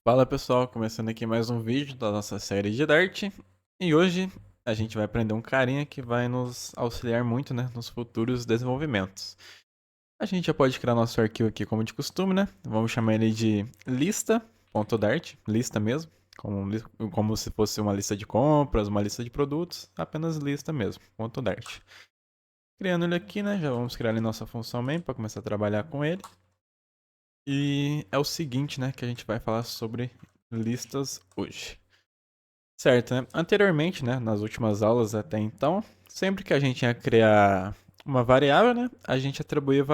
Fala pessoal, começando aqui mais um vídeo da nossa série de Dart. E hoje a gente vai aprender um carinha que vai nos auxiliar muito, né, nos futuros desenvolvimentos. A gente já pode criar nosso arquivo aqui como de costume, né? Vamos chamar ele de lista.dart, lista mesmo, como se fosse uma lista de compras, uma lista de produtos, apenas lista mesmo, ponto .dart. Criando ele aqui, né, já vamos criar ali nossa função main para começar a trabalhar com ele. E é o seguinte, né, que a gente vai falar sobre listas hoje. Certo, né? Anteriormente, né, nas últimas aulas até então, sempre que a gente ia criar uma variável, né, a gente atribuía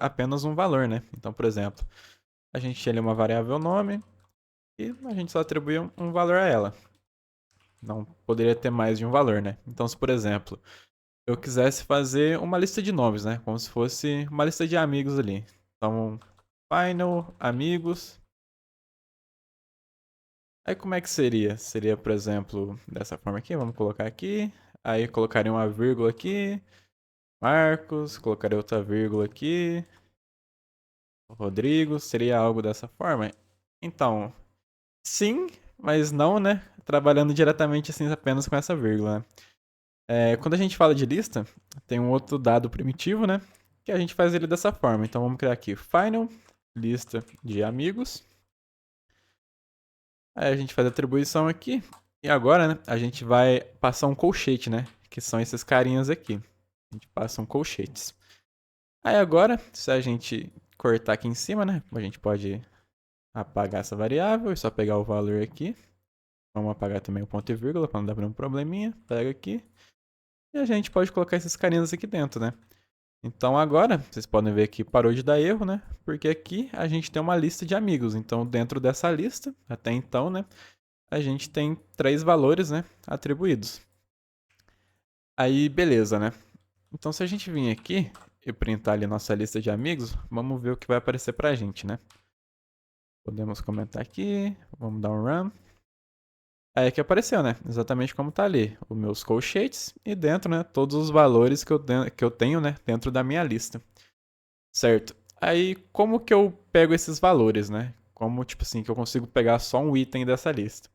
apenas um valor, né? Então, por exemplo, a gente tinha ali uma variável nome e a gente só atribuía um valor a ela. Não poderia ter mais de um valor, né? Então, se por exemplo, eu quisesse fazer uma lista de nomes, né, como se fosse uma lista de amigos ali. Então, final, amigos. Aí como é que seria? Seria, por exemplo, dessa forma aqui, vamos colocar aqui. Aí colocaria uma vírgula aqui. Marcos, colocaria outra vírgula aqui. Rodrigo, seria algo dessa forma? Então, sim, mas não, né? Trabalhando diretamente assim apenas com essa vírgula, né? Quando a gente fala de lista, tem um outro dado primitivo, né? Que a gente faz ele dessa forma. Então vamos criar aqui final, lista de amigos. Aí a gente faz a atribuição aqui. E agora, né, a gente vai passar um colchete, né? Que são esses carinhas aqui. A gente passa um colchetes. Aí agora, se a gente cortar aqui em cima, né? A gente pode apagar essa variável e só pegar o valor aqui. Vamos apagar também o ponto e vírgula para não dar nenhum probleminha. Pega aqui. E a gente pode colocar esses carinhas aqui dentro, né? Então agora, vocês podem ver que parou de dar erro, né? Porque aqui a gente tem uma lista de amigos. Então dentro dessa lista, até então, né? A gente tem três valores, né, atribuídos. Aí, beleza, né? Então, se a gente vir aqui e printar ali nossa lista de amigos, vamos ver o que vai aparecer pra gente, né? Podemos comentar aqui, vamos dar um run. Aí que apareceu, né? Exatamente como tá ali, os meus colchetes e dentro, né, todos os valores que eu tenho, né, dentro da minha lista. Certo? Aí, como que eu pego esses valores, né? Como, tipo assim, que eu consigo pegar só um item dessa lista?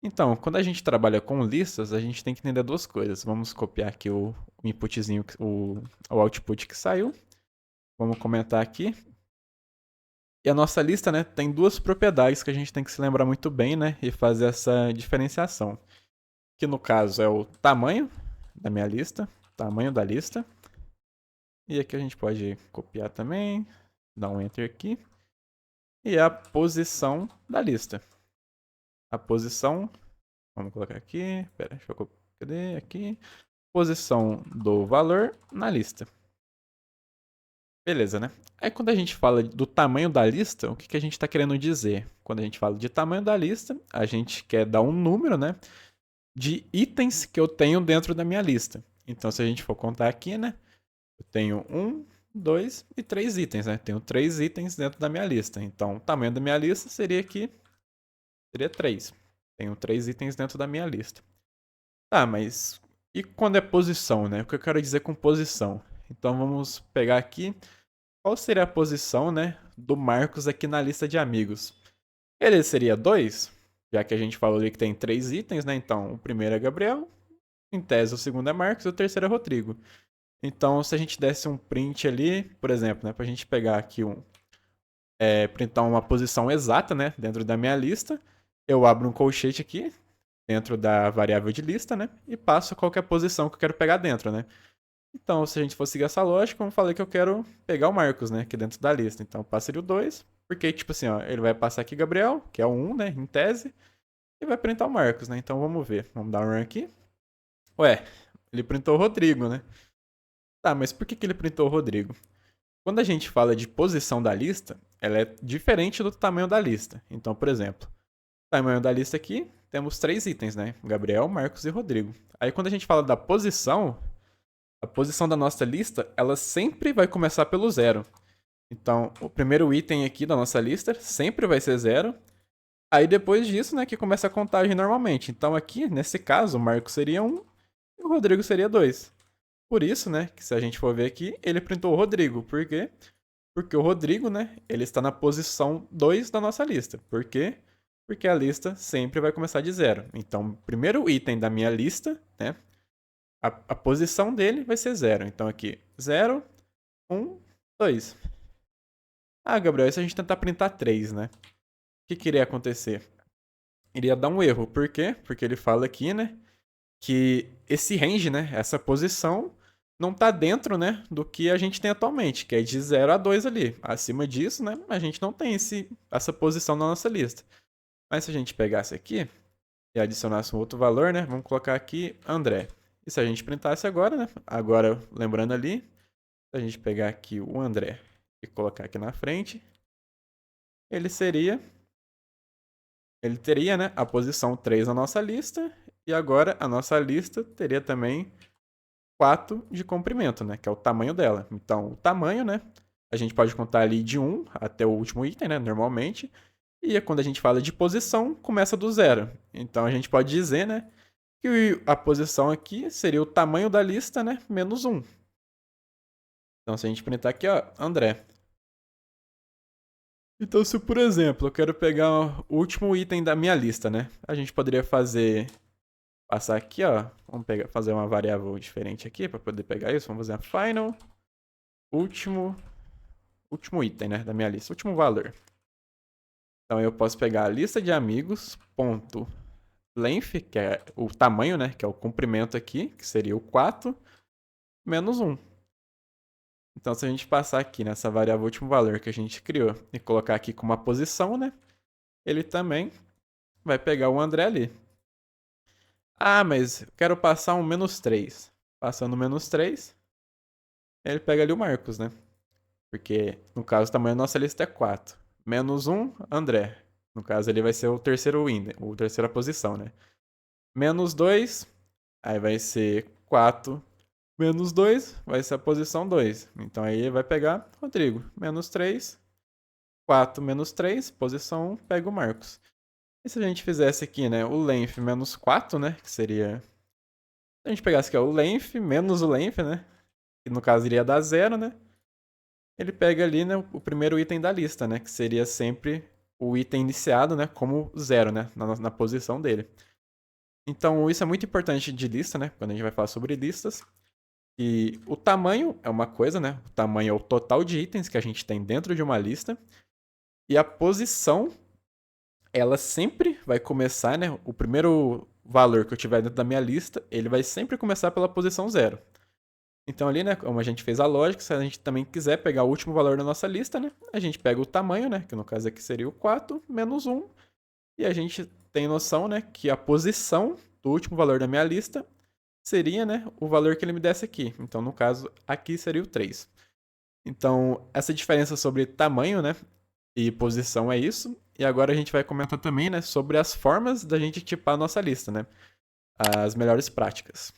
Então, quando a gente trabalha com listas, a gente tem que entender duas coisas. Vamos copiar aqui o inputzinho, o output que saiu. Vamos comentar aqui. E a nossa lista, né, tem duas propriedades que a gente tem que se lembrar muito bem, né, e fazer essa diferenciação. Que no caso é o tamanho da minha lista, tamanho da lista. E aqui a gente pode copiar também, dar um enter aqui. E a posição da lista. A posição, vamos colocar aqui, pera, deixa eu copiar, cadê? Aqui. Posição do valor na lista. Beleza, né? Aí quando a gente fala do tamanho da lista, o que a gente está querendo dizer? Quando a gente fala de tamanho da lista, a gente quer dar um número, né, de itens que eu tenho dentro da minha lista. Então, se a gente for contar aqui, né, eu tenho um, dois e três itens, né? Tenho três itens dentro da minha lista. Então, o tamanho da minha lista seria aqui, seria 3. Tenho três itens dentro da minha lista. Tá, mas e quando é posição, né? O que eu quero dizer com posição? Então vamos pegar aqui qual seria a posição, né, do Marcos aqui na lista de amigos. Ele seria 2, já que a gente falou ali que tem três itens, né? Então o primeiro é Gabriel, em tese o segundo é Marcos e o terceiro é Rodrigo. Então se a gente desse um print ali, por exemplo, né, pra gente pegar aqui printar uma posição exata, né, dentro da minha lista, eu abro um colchete aqui, dentro da variável de lista, né? E passo qualquer posição que eu quero pegar dentro, né? Então, se a gente for seguir essa lógica, como eu falei que eu quero pegar o Marcos, né? Aqui dentro da lista. Então, passaria o 2, porque, tipo assim, ó, ele vai passar aqui Gabriel, que é o 1, né? Em tese, e vai printar o Marcos, né? Então, vamos ver. Vamos dar um run aqui. Ué, ele printou o Rodrigo, né? Tá, mas por que ele printou o Rodrigo? Quando a gente fala de posição da lista, ela é diferente do tamanho da lista. Então, por exemplo, tamanho da lista aqui, temos três itens, né? Gabriel, Marcos e Rodrigo. Aí quando a gente fala da posição, a posição da nossa lista, ela sempre vai começar pelo zero. Então, o primeiro item aqui da nossa lista sempre vai ser zero. Aí depois disso, né, que começa a contagem normalmente. Então aqui, nesse caso, o Marcos seria 1 e o Rodrigo seria 2. Por isso, né, que se a gente for ver aqui, ele printou o Rodrigo. Por quê? Porque o Rodrigo, né, ele está na posição 2 da nossa lista. Por quê? Porque a lista sempre vai começar de zero. Então, o primeiro item da minha lista, né, a posição dele vai ser zero. Então, aqui, 0, 1, 2. Ah, Gabriel, e se a gente tentar printar 3, né? O que iria acontecer? Iria dar um erro. Por quê? Porque ele fala aqui, né, que esse range, né, essa posição, não está dentro, né, do que a gente tem atualmente, que é de 0 a 2 ali. Acima disso, né, a gente não tem essa posição na nossa lista. Mas se a gente pegasse aqui e adicionasse um outro valor, né, vamos colocar aqui André. E se a gente printasse agora, né, agora lembrando ali, se a gente pegar aqui o André e colocar aqui na frente, ele teria, né, a posição 3 na nossa lista, e agora a nossa lista teria também 4 de comprimento, né, que é o tamanho dela. Então, o tamanho, né, a gente pode contar ali de 1 até o último item, né, normalmente, e quando a gente fala de posição, começa do zero. Então, a gente pode dizer, né, que a posição aqui seria o tamanho da lista, né, menos 1. Então, se a gente printar aqui, ó, André. Então, se por exemplo, eu quero pegar o último item da minha lista, né? A gente poderia passar aqui, ó. Vamos fazer uma variável diferente aqui para poder pegar isso. Vamos fazer a final último item, né, da minha lista, último valor. Então eu posso pegar a lista de amigos, ponto length, que é o tamanho, né, que é o comprimento aqui, que seria o 4, menos 1. Então, se a gente passar aqui nessa variável último valor que a gente criou e colocar aqui como uma posição, né, ele também vai pegar o André ali. Ah, mas eu quero passar um menos 3. Passando menos 3, ele pega ali o Marcos, né? Porque, no caso, o tamanho da nossa lista é 4. Menos 1, André. No caso, ele vai ser o terceiro item, a terceira posição, né? Menos 2, aí vai ser 4. Menos 2 vai ser a posição 2. Então aí vai pegar Rodrigo. Menos 3, 4 menos 3, posição 1, pega o Marcos. E se a gente fizesse aqui, né, o length menos 4, né, que seria... Se a gente pegasse aqui, ó, o length menos o length, né, que no caso iria dar 0, né, ele pega ali, né, o primeiro item da lista, né, que seria sempre o item iniciado, né, como 0, né, na posição dele. Então isso é muito importante de lista, né, quando a gente vai falar sobre listas. E o tamanho é uma coisa, né, o tamanho é o total de itens que a gente tem dentro de uma lista. E a posição, ela sempre vai começar, né, o primeiro valor que eu tiver dentro da minha lista, ele vai sempre começar pela posição 0. Então ali, né, como a gente fez a lógica, se a gente também quiser pegar o último valor da nossa lista, né, a gente pega o tamanho, né, que no caso aqui seria o 4, menos 1, e a gente tem noção, né, que a posição do último valor da minha lista seria, né, o valor que ele me desse aqui. Então, no caso, aqui seria o 3. Então, essa diferença sobre tamanho, né, e posição é isso. E agora a gente vai comentar também, né, sobre as formas da gente tipar a nossa lista, né, as melhores práticas.